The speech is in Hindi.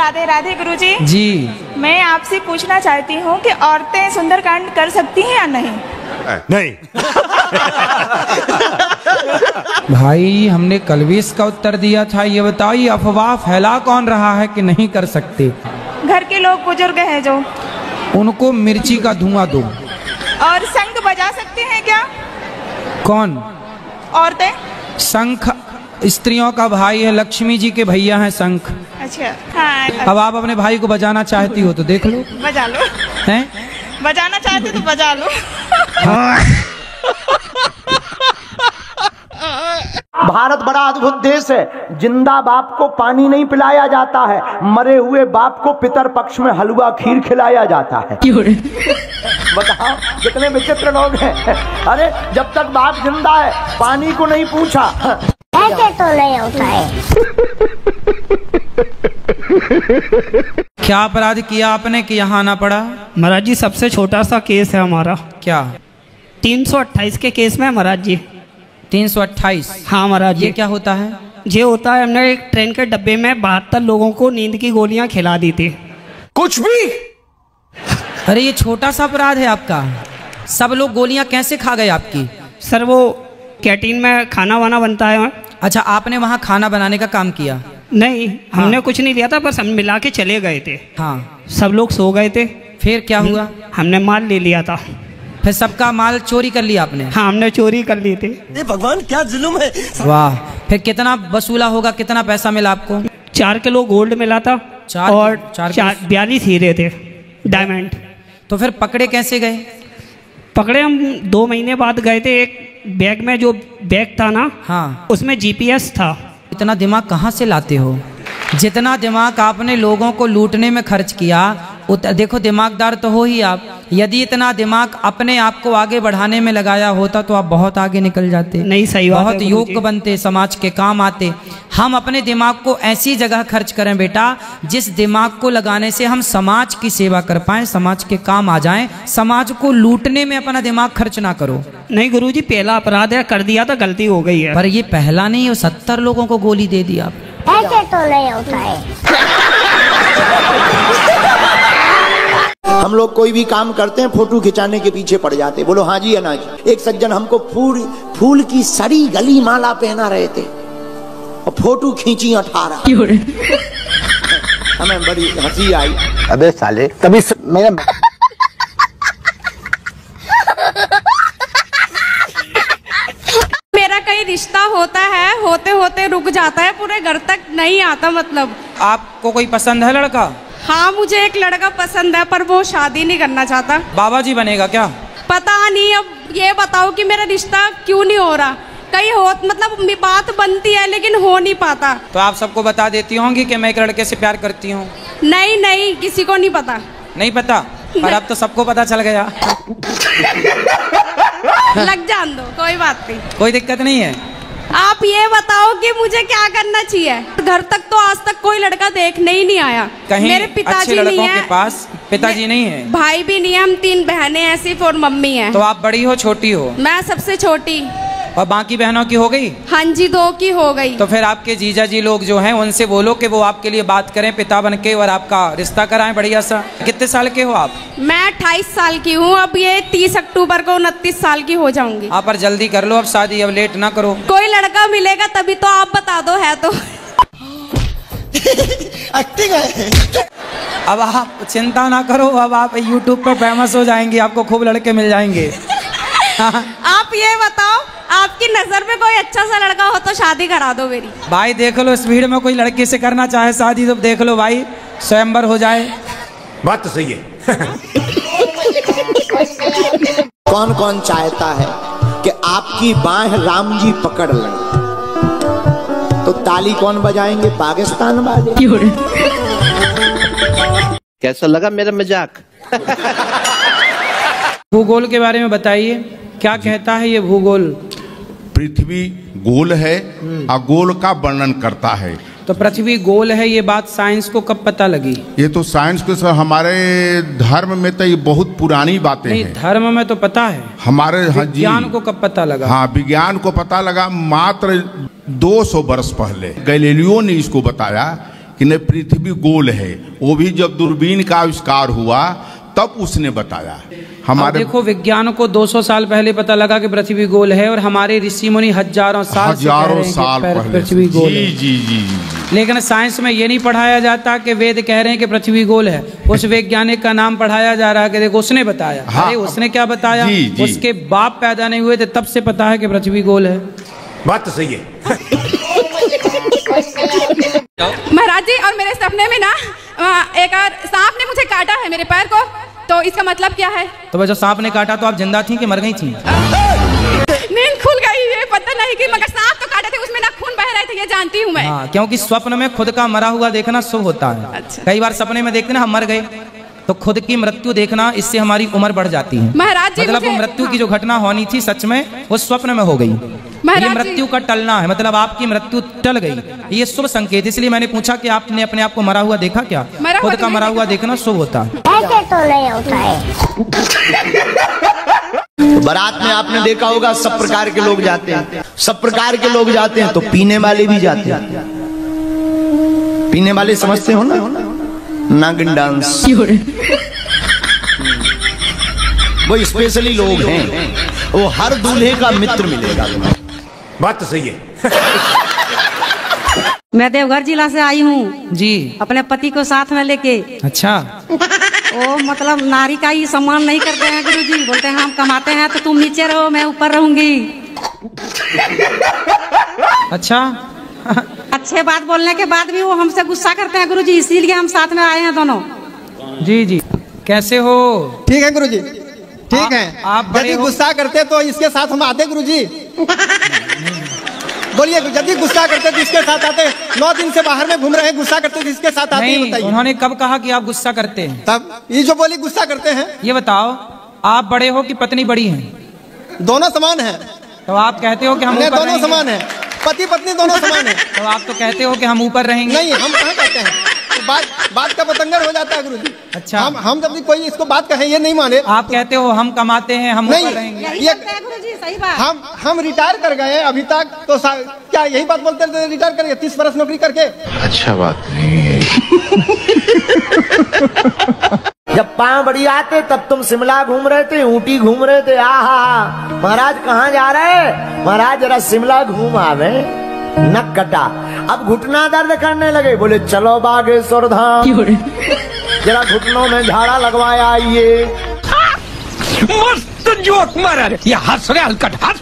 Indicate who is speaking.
Speaker 1: राधे राधे गुरुजी।
Speaker 2: जी
Speaker 1: मैं आपसे पूछना चाहती हूँ कि औरतें सुंदरकांड कर सकती हैं या नहीं?
Speaker 3: नहीं।
Speaker 2: भाई हमने कल भी इसका उत्तर दिया था। ये बताइए अफवाह फैला कौन रहा है कि नहीं कर सकते?
Speaker 1: घर के लोग बुजुर्ग हैं जो,
Speaker 2: उनको मिर्ची का धुआं दो।
Speaker 1: और शंख बजा सकते हैं क्या
Speaker 2: कौन?
Speaker 1: औरतें।
Speaker 2: शंख स्त्रियों का भाई है, लक्ष्मी जी के भैया हैं शंख।
Speaker 1: अच्छा हाँ।
Speaker 2: अब आप अपने भाई को बजाना चाहती हो तो देख लो।
Speaker 1: बजा लो।
Speaker 2: हैं?
Speaker 1: बजाना चाहते तो बजा लो।
Speaker 4: भारत बड़ा अद्भुत देश है। जिंदा बाप को पानी नहीं पिलाया जाता है, मरे हुए बाप को पितर पक्ष में हलवा खीर खिलाया जाता है। बताओ कितने विचित्र लोग हैं। अरे जब तक बाप जिंदा है पानी को नहीं पूछा।
Speaker 5: ऐसे तो नहीं होता है।
Speaker 2: क्या अपराध किया आपने कि यहाँ आना पड़ा?
Speaker 6: महाराज जी सबसे छोटा सा केस है हमारा।
Speaker 2: क्या?
Speaker 6: 328 के केस में महाराज जी।
Speaker 2: 328?
Speaker 6: हाँ महाराज जी।
Speaker 2: ये क्या होता है?
Speaker 6: ये होता है हमने एक ट्रेन के डब्बे में 72 लोगों को नींद की गोलियां खिला दी थी।
Speaker 3: कुछ भी?
Speaker 2: अरे ये छोटा सा अपराध है आपका। सब लोग गोलियां कैसे खा गए आपकी?
Speaker 6: सर वो कैंटीन में खाना वाना बनता है।
Speaker 2: अच्छा आपने वहाँ खाना बनाने का काम किया?
Speaker 6: नहीं हमने कुछ नहीं लिया था, बस हम मिला के चले गए थे।
Speaker 2: हाँ।
Speaker 6: सब लोग सो गए थे।
Speaker 2: फिर क्या हुआ?
Speaker 6: हमने माल ले लिया था।
Speaker 2: फिर सबका माल चोरी कर लिया आपने?
Speaker 6: हाँ हमने चोरी कर ली थी।
Speaker 4: भगवान क्या जुल्म है।
Speaker 2: वाह। फिर कितना वसूला होगा, कितना पैसा मिला आपको?
Speaker 6: 4 किलो गोल्ड मिला था और 42 हीरे थे डायमंड।
Speaker 2: तो फिर पकड़े कैसे गए?
Speaker 6: पकड़े हम 2 महीने बाद गए थे। एक बैग में जो बैग था ना, हाँ उसमें GPS था।
Speaker 2: इतना दिमाग कहाँ से लाते हो? जितना दिमाग आपने लोगों को लूटने में खर्च किया, देखो दिमागदार तो हो ही आप। यदि इतना दिमाग अपने आप को आगे बढ़ाने में लगाया होता तो आप बहुत आगे निकल जाते।
Speaker 6: नहीं सही बात है,
Speaker 2: बहुत योग्य बनते, समाज के काम आते। हम अपने दिमाग को ऐसी जगह खर्च करें बेटा जिस दिमाग को लगाने से हम समाज की सेवा कर पाएं, समाज के काम आ जाएं। समाज को लूटने में अपना दिमाग खर्च ना करो।
Speaker 6: नहीं गुरुजी पहला अपराध है, कर दिया था, गलती हो गई है।
Speaker 2: पर ये पहला नहीं है, 70 लोगों को गोली दे दी आप।
Speaker 5: ऐसे तो नहीं होता है।
Speaker 4: हम लोग कोई भी काम करते हैं फोटो खिंचाने के पीछे पड़ जाते। बोलो हाँ जी या ना जी। एक सज्जन हमको फूल की सड़ी गली माला पहना रहे थे और फोटो खींची 18। हमें बड़ी हंसी आई।
Speaker 7: अबे साले तभी मेरा
Speaker 1: कहीं रिश्ता होता है, होते होते रुक जाता है, पूरे घर तक नहीं आता। मतलब
Speaker 2: आपको कोई पसंद है लड़का?
Speaker 1: हाँ मुझे एक लड़का पसंद है पर वो शादी नहीं करना चाहता।
Speaker 2: बाबा जी बनेगा क्या?
Speaker 1: पता नहीं। अब ये बताओ कि मेरा रिश्ता क्यों नहीं हो रहा? कहीं हो मतलब बात बनती है लेकिन हो नहीं पाता।
Speaker 2: तो आप सबको बता देती होंगी कि मैं एक लड़के से प्यार करती हूँ।
Speaker 1: नहीं नहीं किसी को नहीं पता।
Speaker 2: नहीं पता? पर अब तो सबको पता चल गया।
Speaker 1: लग जान दो, कोई बात नहीं,
Speaker 2: कोई दिक्कत नहीं है।
Speaker 1: आप ये बताओ कि मुझे क्या करना चाहिए? घर तक तो आज तक कोई लड़का देखने ही नहीं आया।
Speaker 2: कहीं
Speaker 1: मेरे पिताजी
Speaker 2: अच्छे
Speaker 1: नहीं
Speaker 2: लड़कों
Speaker 1: है,
Speaker 2: के पास पिताजी नहीं है,
Speaker 1: भाई भी नहीं है, हम 3 बहनें हैं सिर्फ और मम्मी है।
Speaker 2: तो आप बड़ी हो छोटी हो?
Speaker 1: मैं सबसे छोटी।
Speaker 2: और बाकी बहनों की हो गई?
Speaker 1: हाँ जी 2 की हो गई।
Speaker 2: तो फिर आपके जीजा जी लोग जो हैं उनसे बोलो कि वो आपके लिए बात करें पिता बन के और आपका रिश्ता कराएं बढ़िया सा। कितने साल के हो आप?
Speaker 1: मैं 28 साल की हूँ। अब ये 30 अक्टूबर को 29 साल की हो जाऊंगी।
Speaker 2: आप पर जल्दी कर लो अब शादी, अब लेट ना करो।
Speaker 1: कोई लड़का मिलेगा तभी तो आप बता दो है तो।
Speaker 4: एक्टिंग है।
Speaker 2: अब आप चिंता ना करो, अब आप YouTube पे फेमस हो जाएंगे, आपको खूब लड़के मिल जाएंगे।
Speaker 1: आप ये बताओ आपकी नजर में कोई अच्छा सा लड़का हो तो शादी करा दो मेरी।
Speaker 2: भाई देख लो इस भीड़ में कोई लड़की से करना चाहे शादी तो देख लो भाई, स्वयंवर हो जाए।
Speaker 3: बात तो सही है।
Speaker 4: कौन कौन चाहता है कि आपकी बाह राम जी पकड़ लें? तो ताली कौन बजाएंगे? पाकिस्तान वाले।
Speaker 7: कैसा लगा मेरा मजाक?
Speaker 2: भूगोल के बारे में बताइए, क्या कहता है ये भूगोल?
Speaker 8: पृथ्वी गोल है और गोल का वर्णन करता है।
Speaker 2: तो पृथ्वी गोल है ये बात साइंस को कब पता लगी?
Speaker 8: ये तो साइंस के सर हमारे धर्म में तो ये बहुत पुरानी बातें हैं।
Speaker 2: धर्म में तो पता है,
Speaker 8: हमारे
Speaker 2: विज्ञान को कब पता लगा?
Speaker 8: हाँ विज्ञान को पता लगा मात्र 200 वर्ष पहले। गैलीलियो ने इसको बताया कि नहीं पृथ्वी गोल है। वो भी जब दूरबीन का आविष्कार हुआ तब उसने बताया।
Speaker 2: हमारे देखो विज्ञान को 200 साल पहले पता लगा कि पृथ्वी गोल है, और हमारे ऋषि मुनि हजारों साल पहले पृथ्वी गोल है। जी। लेकिन साइंस में ये नहीं पढ़ाया जाता कि वेद कह रहे हैं कि पृथ्वी गोल है। उस वैज्ञानिक का नाम पढ़ाया जा रहा है कि देखो उसने बताया। हाँ, अरे उसने क्या बताया? उसके बाप पैदा नहीं हुए थे तब से पता है कि पृथ्वी गोल है।
Speaker 3: बात तो सही है।
Speaker 1: महाराज जी, और मेरे सपने में ना एक और सांप ने मुझे काटा है मेरे पैर को, तो इसका मतलब क्या है?
Speaker 2: तो वह जो सांप ने काटा तो आप जिंदा थी कि मर गई थी?
Speaker 1: नींद खुल गई, ये पता नहीं कि, मगर सांप तो काटे थे, उसमें ना खून बह रहे थे, ये जानती हूँ मैं।
Speaker 2: हाँ, क्योंकि स्वप्न में खुद का मरा हुआ देखना शुभ होता है। अच्छा। कई बार सपने में देखते ना हम मर गए, तो खुद की मृत्यु देखना, इससे हमारी उम्र बढ़ जाती है।
Speaker 1: महाराज जी,
Speaker 2: मतलब वो मृत्यु की जो घटना होनी थी सच में वो स्वप्न में हो गई। ये मृत्यु का टलना है, मतलब आपकी मृत्यु टल गई, ये शुभ संकेत। इसलिए मैंने पूछा कि आपने अपने आप को मरा हुआ देखा क्या? खुद का मरा हुआ देखना शुभ होता है।
Speaker 5: ऐसे तो नहीं होता है।
Speaker 4: बारात में आपने देखा होगा सब प्रकार के लोग जाते हैं, सब प्रकार के लोग जाते हैं, तो पीने वाले भी जाते हैं। पीने वाले समझते हो ना, नागिन डांस, वो स्पेशली लोग हैं, वो हर दूल्हे का मित्र मिलेगा।
Speaker 3: बात तो सही है।
Speaker 9: मैं देवघर जिला से आई हूँ
Speaker 2: जी,
Speaker 9: अपने पति को साथ में लेके।
Speaker 2: अच्छा।
Speaker 9: वो मतलब नारी का ही सम्मान नहीं करते हैं गुरुजी, बोलते हैं हम कमाते हैं तो तुम नीचे रहो, मैं ऊपर रहूंगी।
Speaker 2: अच्छा।
Speaker 9: अच्छे बात बोलने के बाद भी वो हमसे गुस्सा करते हैं गुरुजी, इसीलिए हम साथ में आए हैं दोनों।
Speaker 2: जी। कैसे हो?
Speaker 10: ठीक है गुरुजी, ठीक है।
Speaker 2: आप
Speaker 10: यदि गुस्सा करते तो इसके साथ हम आते गुरुजी। बोलिए, यदि गुस्सा करते तो इसके साथ आते। 9 दिन से बाहर में घूम रहे हैं, गुस्सा करते तो इसके साथ आते।
Speaker 2: नहीं, उन्होंने कब कहा कि आप गुस्सा करते हैं?
Speaker 10: तब ये जो बोली गुस्सा करते हैं।
Speaker 2: ये बताओ, आप बड़े हो कि पत्नी बड़ी है?
Speaker 10: दोनों समान है।
Speaker 2: तो आप कहते हो कि हम ऊपर
Speaker 10: दोनों समान है, पति पत्नी दोनों समान है।
Speaker 2: तो आप तो कहते हो कि हम ऊपर रहेंगे।
Speaker 10: नहीं, हम कहाँ कहते हैं, बात का बतंगर हो जाता है गुरुजी।
Speaker 2: अच्छा।
Speaker 10: हम जब भी कोई इसको बात कहे ये नहीं माने।
Speaker 2: आप कहते हो हम कमाते हैं, हम ऊपर रहेंगे।
Speaker 10: ये
Speaker 9: सही बात।
Speaker 10: हम रिटायर कर गए हैं अभी तक, तो क्या यही बात बोलते थे रिटायर करके 30 वर्ष नौकरी करके?
Speaker 7: अच्छा बात नहीं है।
Speaker 4: जब पाँव बड़ी आते तब तुम शिमला घूम रहे थे, ऊटी घूम रहे थे। आहा, महाराज कहाँ जा रहे? महाराज जरा शिमला घूम आवे, नक कटा। अब घुटना दर्द करने लगे, बोले चलो बागेश्वर धाम, जरा घुटनों में झाड़ा लगवाया। आइए,
Speaker 3: मस्त जोक मारा, ये हंस रहे हलकट हंस।